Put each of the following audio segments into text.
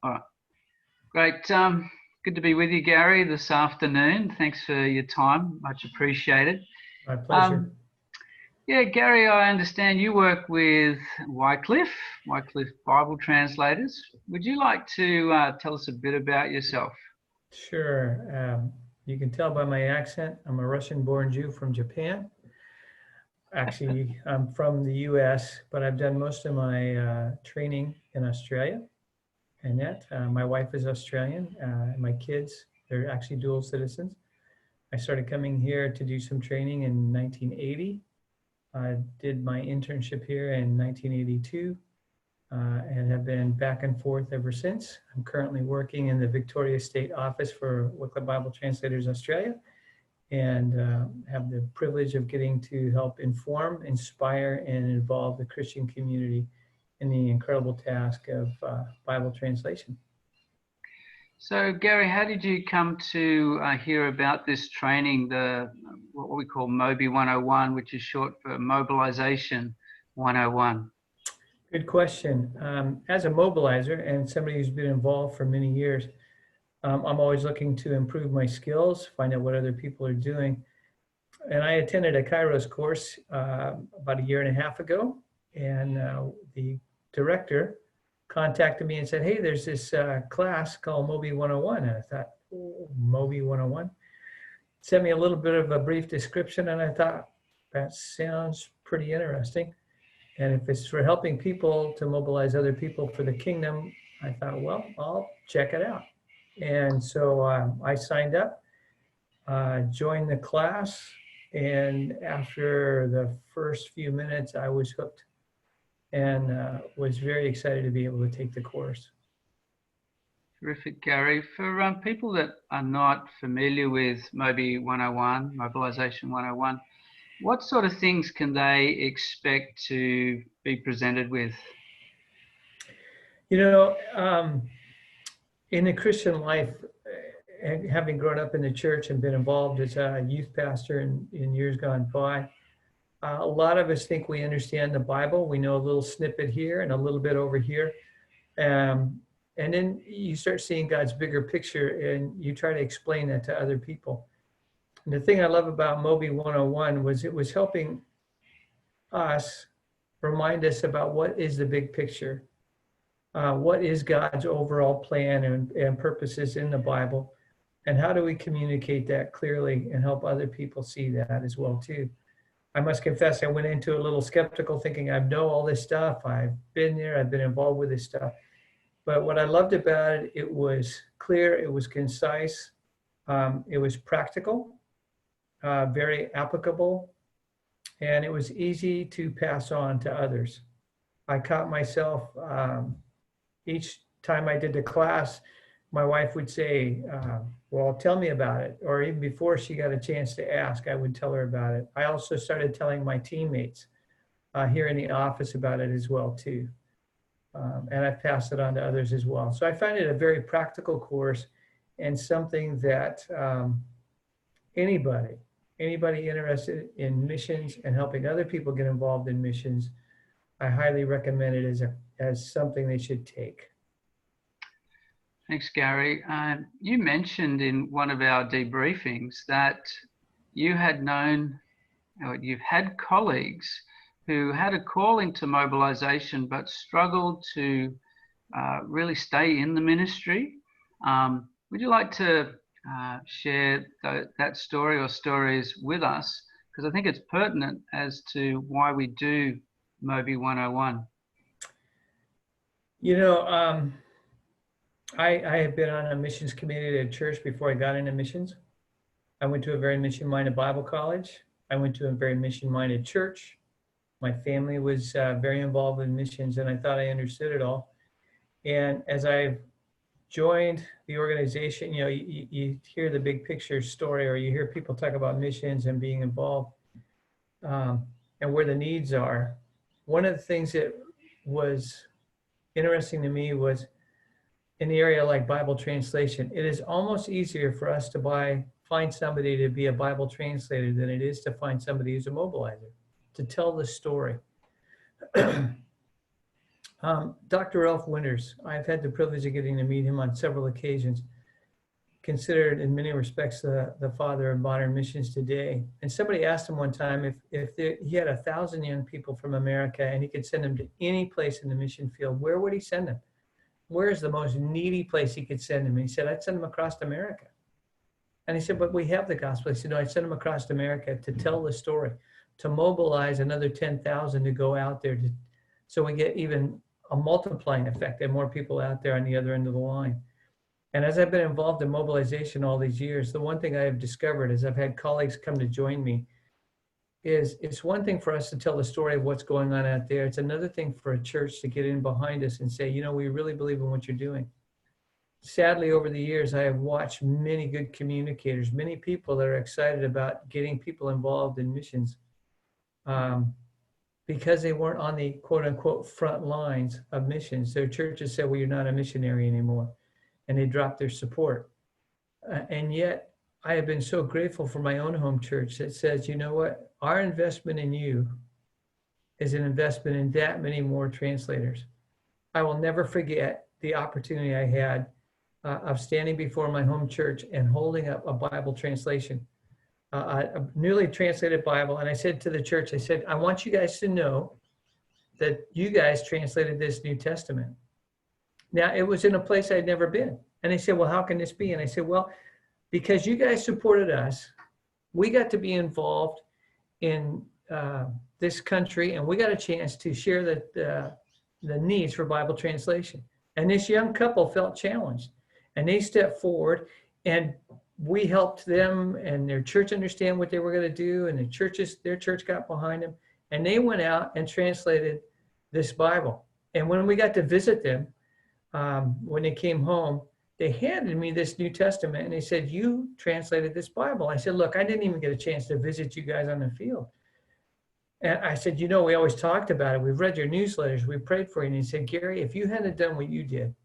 All right. Great. Good to be with you, Gary, this afternoon. Thanks for your time. Much appreciated. My pleasure. Yeah, Gary, I understand you work with Wycliffe Bible translators. Would you like to tell us a bit about yourself? Sure. You can tell by my accent, I'm a Russian-born Jew from Japan. Actually, I'm from the US, but I've done most of my training in Australia. And yet, my wife is Australian. My kids, they're actually dual citizens. I started coming here to do some training in 1980. I did my internship here in 1982 and have been back and forth ever since. I'm currently working in the Victoria State office for Wycliffe Bible Translators Australia and have the privilege of getting to help inform, inspire, and involve the Christian community in the incredible task of Bible translation. So, Gary, how did you come to hear about this training, what we call Mobi 101, which is short for Mobilisation 101? Good question. As a mobilizer and somebody who's been involved for many years, I'm always looking to improve my skills, find out what other people are doing. And I attended a Kairos course about a year and a half ago, and the director contacted me and said, hey, there's this class called Mobi 101. And I thought, oh, Mobi 101? Sent me a little bit of a brief description, and I thought, that sounds pretty interesting. And if it's for helping people to mobilize other people for the kingdom, I thought, well, I'll check it out. And so I signed up, joined the class, and after the first few minutes, I was hooked and was very excited to be able to take the course. Terrific, Gary. For people that are not familiar with Mobi 101, Mobilisation 101, what sort of things can they expect to be presented with? You know, in the Christian life, and having grown up in the church and been involved as a youth pastor in years gone by, a lot of us think we understand the Bible. We know a little snippet here and a little bit over here. And then you start seeing God's bigger picture and you try to explain that to other people. And the thing I love about Mobi 101 was it was helping us remind us about what is the big picture. What is God's overall plan and purposes in the Bible? And how do we communicate that clearly and help other people see that as well too? I must confess, I went into a little skeptical thinking, I know all this stuff. I've been there, I've been involved with this stuff. But what I loved about it, it was clear, it was concise, it was practical, very applicable, and it was easy to pass on to others. I caught myself each time I did the class, my wife would say, well, tell me about it. Or even before she got a chance to ask, I would tell her about it. I also started telling my teammates here in the office about it as well too. And I've passed it on to others as well. So I find it a very practical course and something that anybody interested in missions and helping other people get involved in missions, I highly recommend it as something they should take. Thanks, Gary. You mentioned in one of our debriefings that you had known, or you've had colleagues who had a calling to mobilisation but struggled to really stay in the ministry. Would you like to share that story or stories with us? Because I think it's pertinent as to why we do Mobi 101. You know, I had been on a missions committee at a church before I got into missions. I went to a very mission-minded Bible college. I went to a very mission-minded church. My family was very involved in missions, and I thought I understood it all. And as I joined the organization, you know, you hear the big picture story, or you hear people talk about missions and being involved and where the needs are. One of the things that was interesting to me was in the area like Bible translation, it is almost easier for us to find somebody to be a Bible translator than it is to find somebody who's a mobilizer, to tell the story. Dr. Ralph Winters, I've had the privilege of getting to meet him on several occasions, considered in many respects the father of modern missions today. And somebody asked him one time if he had 1,000 young people from America and he could send them to any place in the mission field, where would he send them? Where is the most needy place he could send them? And he said, I'd send them across America. And he said, but we have the gospel. He said, no, I'd send them across America to tell the story, to mobilize another 10,000 to go out there so we get even a multiplying effect and more people out there on the other end of the line. And as I've been involved in mobilization all these years, the one thing I have discovered is I've had colleagues come to join me is it's one thing for us to tell the story of what's going on out there. It's another thing for a church to get in behind us and say, you know, we really believe in what you're doing. Sadly, over the years, I have watched many good communicators, many people that are excited about getting people involved in missions because they weren't on the quote unquote front lines of missions. Their churches said, well, you're not a missionary anymore. And they dropped their support. And yet I have been so grateful for my own home church that says, you know what, our investment in you is an investment in that many more translators. I will never forget the opportunity I had of standing before my home church and holding up a Bible translation, a newly translated Bible. And I said to the church, I said, I want you guys to know that you guys translated this New Testament. Now, it was in a place I'd never been. And they said, well, how can this be? And I said, well, because you guys supported us, we got to be involved in this country, and we got a chance to share the needs for Bible translation. And this young couple felt challenged, and they stepped forward, and we helped them and their church understand what they were going to do, and their church got behind them, and they went out and translated this Bible. And when we got to visit them, when they came home, they handed me this New Testament and they said, you translated this Bible. I said, look, I didn't even get a chance to visit you guys on the field. And I said, you know, we always talked about it. We've read your newsletters. We prayed for you. And he said, Gary, if you hadn't done what you did,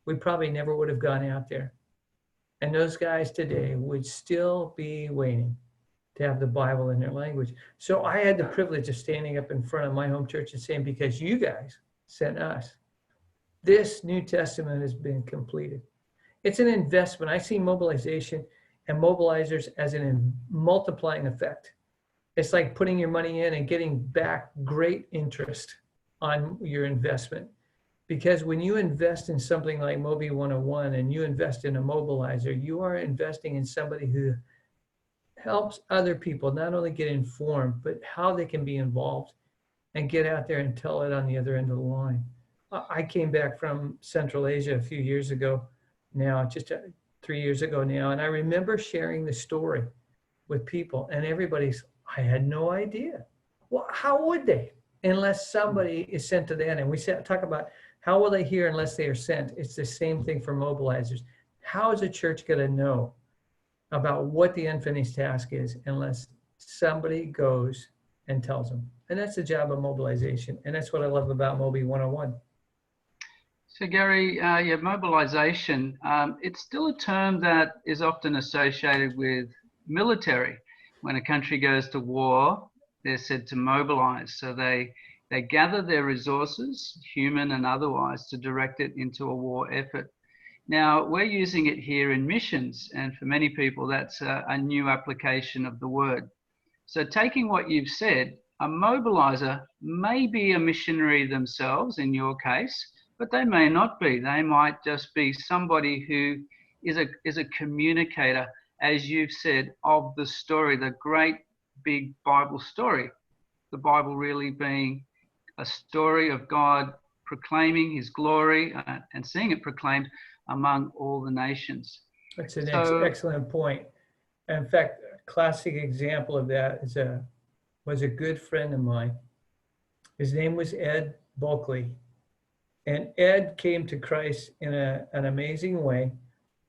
we probably never would have gone out there. And those guys today would still be waiting to have the Bible in their language. So I had the privilege of standing up in front of my home church and saying, because you guys sent us, this New Testament has been completed. It's an investment. I see mobilization and mobilizers as a multiplying effect. It's like putting your money in and getting back great interest on your investment. Because when you invest in something like Mobi 101 and you invest in a mobilizer, you are investing in somebody who helps other people not only get informed, but how they can be involved and get out there and tell it on the other end of the line. I came back from Central Asia a few years ago now, just 3 years ago now, and I remember sharing the story with people, and I had no idea. Well, how would they? Unless somebody is sent to them. And we talk about how will they hear unless they are sent? It's the same thing for mobilizers. How is a church going to know about what the unfinished task is unless somebody goes and tells them? And that's the job of mobilization. And that's what I love about Mobi 101. So Gary, mobilisation, it's still a term that is often associated with military. When a country goes to war, they're said to mobilise. So they gather their resources, human and otherwise, to direct it into a war effort. Now, we're using it here in missions, and for many people, that's a new application of the word. So taking what you've said, a mobiliser may be a missionary themselves in your case, but they may not be. They might just be somebody who is a communicator, as you've said, of the story, the great big Bible story. The Bible really being a story of God proclaiming his glory and seeing it proclaimed among all the nations. That's an excellent point. In fact, a classic example of that was a good friend of mine. His name was Ed Bulkley. And Ed came to Christ in an amazing way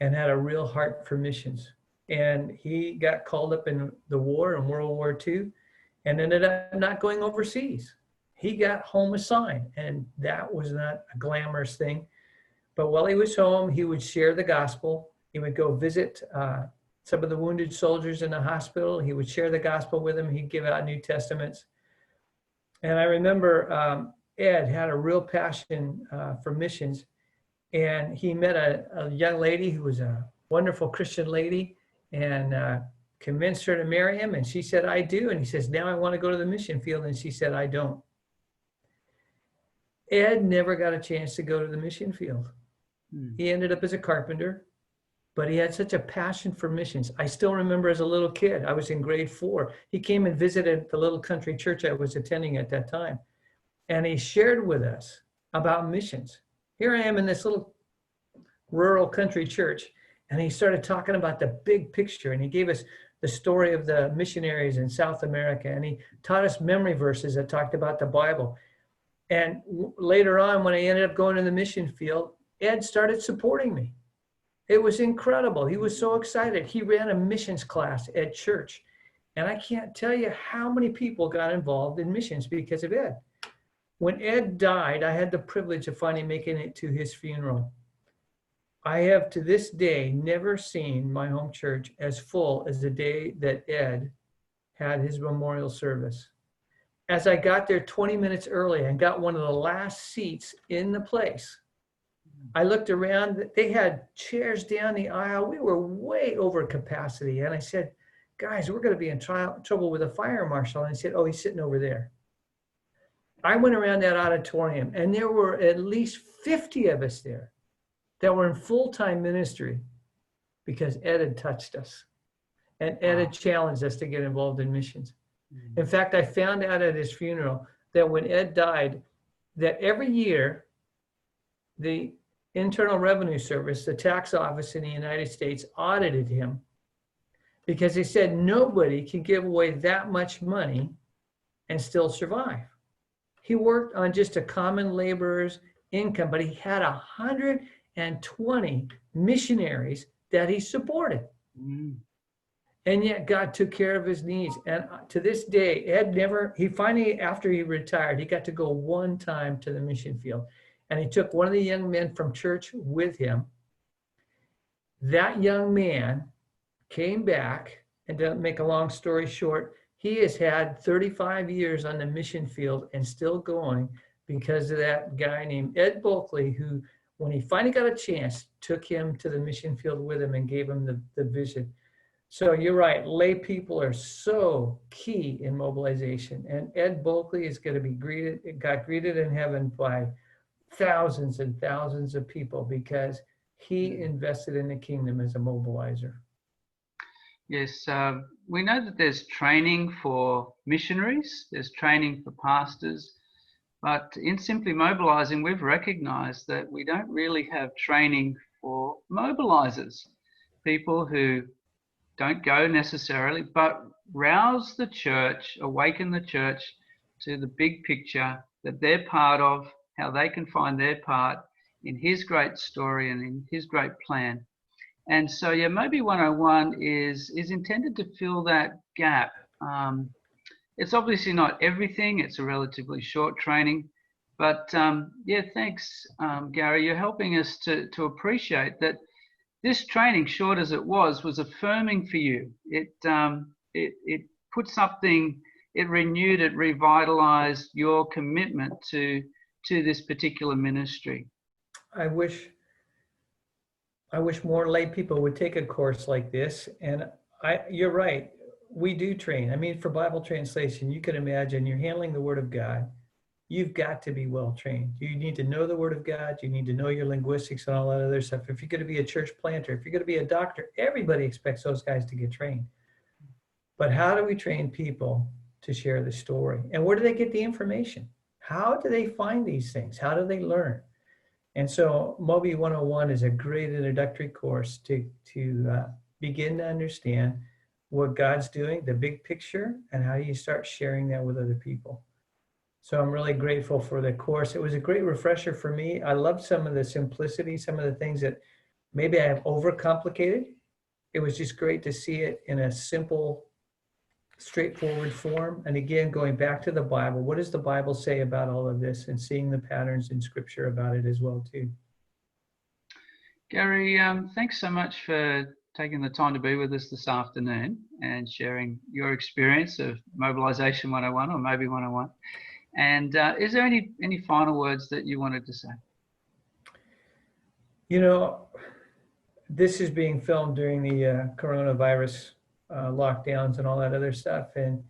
and had a real heart for missions. And he got called up in the war in World War II and ended up not going overseas. He got home assigned, and that was not a glamorous thing. But while he was home, he would share the gospel. He would go visit some of the wounded soldiers in the hospital. He would share the gospel with them. He'd give out New Testaments. And I remember Ed had a real passion for missions, and he met a young lady who was a wonderful Christian lady, and convinced her to marry him. And she said, "I do." And he says, "Now I want to go to the mission field." And she said, "I don't." Ed never got a chance to go to the mission field. He ended up as a carpenter, but he had such a passion for missions. I still remember as a little kid, I was in grade 4. He came and visited the little country church I was attending at that time. And he shared with us about missions. Here I am in this little rural country church, and he started talking about the big picture, and he gave us the story of the missionaries in South America, and he taught us memory verses that talked about the Bible. And later on, when I ended up going to the mission field, Ed started supporting me. It was incredible. He was so excited. He ran a missions class at church. And I can't tell you how many people got involved in missions because of Ed. When Ed died, I had the privilege of finally making it to his funeral. I have to this day never seen my home church as full as the day that Ed had his memorial service. As I got there 20 minutes early and got one of the last seats in the place, I looked around. They had chairs down the aisle. We were way over capacity. And I said, "Guys, we're going to be in trouble with a fire marshal." And he said, "Oh, he's sitting over there." I went around that auditorium, and there were at least 50 of us there that were in full-time ministry because Ed had touched us. And Ed had challenged us to get involved in missions. In fact, I found out at his funeral that when Ed died, that every year, the Internal Revenue Service, the tax office in the United States, audited him because they said nobody can give away that much money and still survive. He worked on just a common laborer's income, but he had 120 missionaries that he supported. And yet God took care of his needs. And to this day, he finally, after he retired, he got to go one time to the mission field. And he took one of the young men from church with him. That young man came back, and to make a long story short, he has had 35 years on the mission field and still going because of that guy named Ed Bulkley, who, when he finally got a chance, took him to the mission field with him and gave him the vision. So you're right, lay people are so key in mobilization. And Ed Bulkley is going to be got greeted in heaven by thousands and thousands of people because he invested in the kingdom as a mobilizer. Yes, we know that there's training for missionaries, there's training for pastors, but in Simply Mobilising, we've recognised that we don't really have training for mobilisers, people who don't go necessarily, but rouse the church, awaken the church to the big picture that they're part of, how they can find their part in his great story and in his great plan. And so, yeah, Mobi 101 is intended to fill that gap. It's obviously not everything. It's a relatively short training. But yeah, thanks, Gary. You're helping us to appreciate that this training, short as it was affirming for you. It put something, it renewed, it revitalized your commitment to this particular ministry. I wish more lay people would take a course like this. And you're right, we do train. I mean, for Bible translation, you can imagine you're handling the Word of God. You've got to be well trained. You need to know the Word of God. You need to know your linguistics and all that other stuff. If you're going to be a church planter, if you're going to be a doctor, everybody expects those guys to get trained. But how do we train people to share the story? And where do they get the information? How do they find these things? How do they learn? And so Mobi 101 is a great introductory course to begin to understand what God's doing, the big picture, and how you start sharing that with other people. So I'm really grateful for the course. It was a great refresher for me. I loved some of the simplicity, some of the things that maybe I have overcomplicated. It was just great to see it in a simple, straightforward form. And again, going back to the Bible, what does the Bible say about all of this, and seeing the patterns in Scripture about it as well too. Gary, thanks so much for taking the time to be with us this afternoon and sharing your experience of Mobilisation 101 or Mobi 101. And is there any final words that you wanted to say? You know, this is being filmed during the coronavirus lockdowns and all that other stuff, and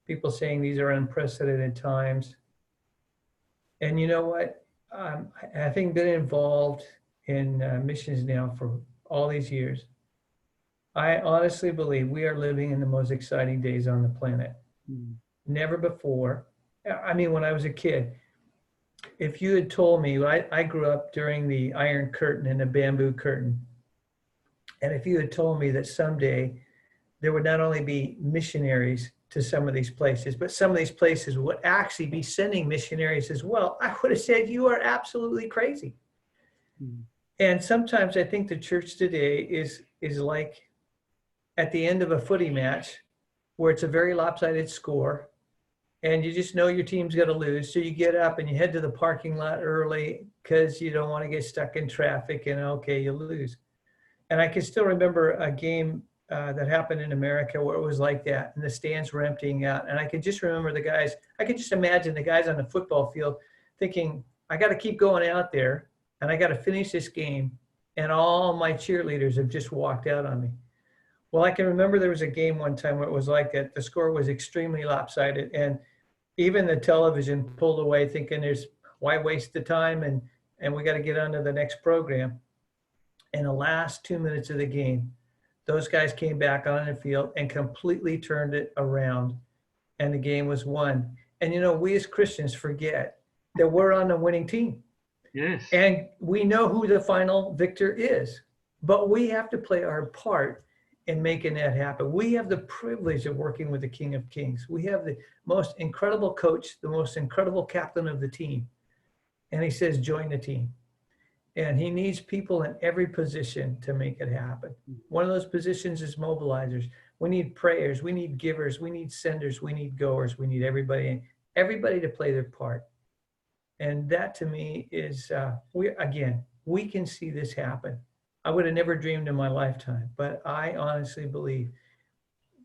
people saying these are unprecedented times. And you know what? Having been involved in missions now for all these years, I honestly believe we are living in the most exciting days on the planet. Mm. Never before. I mean, when I was a kid, if you had told me, I grew up during the Iron Curtain and the Bamboo Curtain. And if you had told me that someday there would not only be missionaries to some of these places, but some of these places would actually be sending missionaries as well, I would have said, you are absolutely crazy. Mm. And sometimes I think the church today is like at the end of a footy match where it's a very lopsided score and you just know your team's going to lose. So you get up and you head to the parking lot early because you don't want to get stuck in traffic and okay, you lose. And I can still remember a game that happened in America where it was like that and the stands were emptying out. And I could just remember the guys, I could just imagine the guys on the football field thinking, I got to keep going out there and I got to finish this game. And all my cheerleaders have just walked out on me. Well, I can remember there was a game one time where it was like that. The score was extremely lopsided and even the television pulled away thinking why waste the time and we got to get on to the next program. In the last 2 minutes of the game, those guys came back on the field and completely turned it around and the game was won. And you know, we as Christians forget that we're on the winning team. Yes. And we know who the final victor is, but we have to play our part in making that happen. We have the privilege of working with the King of Kings. We have the most incredible coach, the most incredible captain of the team. And he says, join the team. And he needs people in every position to make it happen. One of those positions is mobilizers. We need prayers, we need givers, we need senders, we need goers, we need everybody to play their part. And that to me is, we can see this happen. I would have never dreamed in my lifetime, but I honestly believe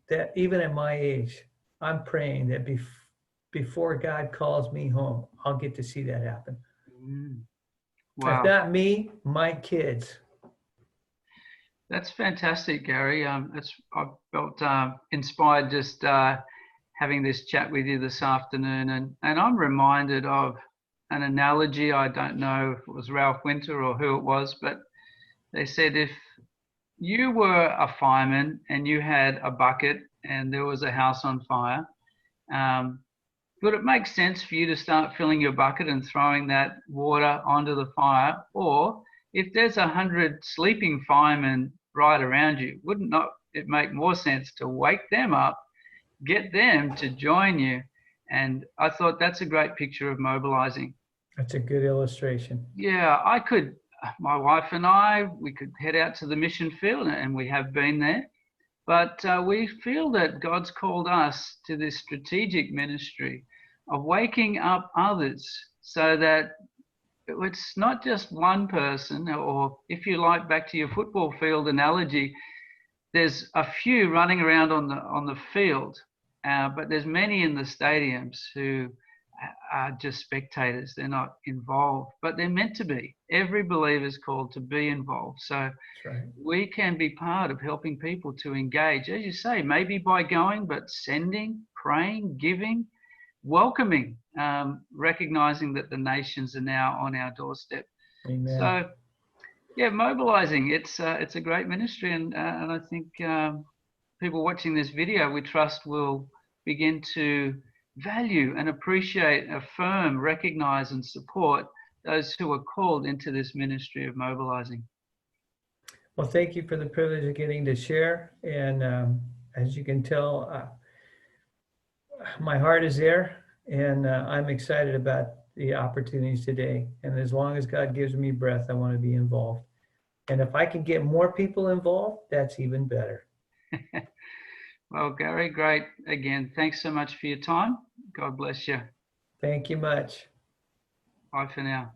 that even at my age, I'm praying that before God calls me home, I'll get to see that happen. Wow. If not me, my kids. That's fantastic, Gary. I felt inspired just having this chat with you this afternoon, and I'm reminded of an analogy. I don't know if it was Ralph Winter or who it was, but they said if you were a fireman and you had a bucket and there was a house on fire, would it make sense for you to start filling your bucket and throwing that water onto the fire? Or if there's 100 sleeping firemen right around you, wouldn't it make more sense to wake them up, get them to join you? And I thought that's a great picture of mobilizing. That's a good illustration. Yeah, my wife and we could head out to the mission field, and we have been there. But we feel that God's called us to this strategic ministry of waking up others so that it's not just one person, or if you like, back to your football field analogy, there's a few running around on the field, but there's many in the stadiums who are just spectators. They're not involved, but they're meant to be. Every believer is called to be involved. So we can be part of helping people to engage, as you say, maybe by going, but sending, praying, giving, welcoming, recognizing that the nations are now on our doorstep. Amen. So, yeah, mobilizing. It's a great ministry, and I think people watching this video, we trust, will begin to value and appreciate, affirm, recognize, and support those who are called into this ministry of mobilizing. Well, thank you for the privilege of getting to share. And as you can tell, my heart is there, and I'm excited about the opportunities today. And as long as God gives me breath, I want to be involved. And if I can get more people involved, that's even better. Well, Gary, great. Again, thanks so much for your time. God bless you. Thank you much. Bye for now.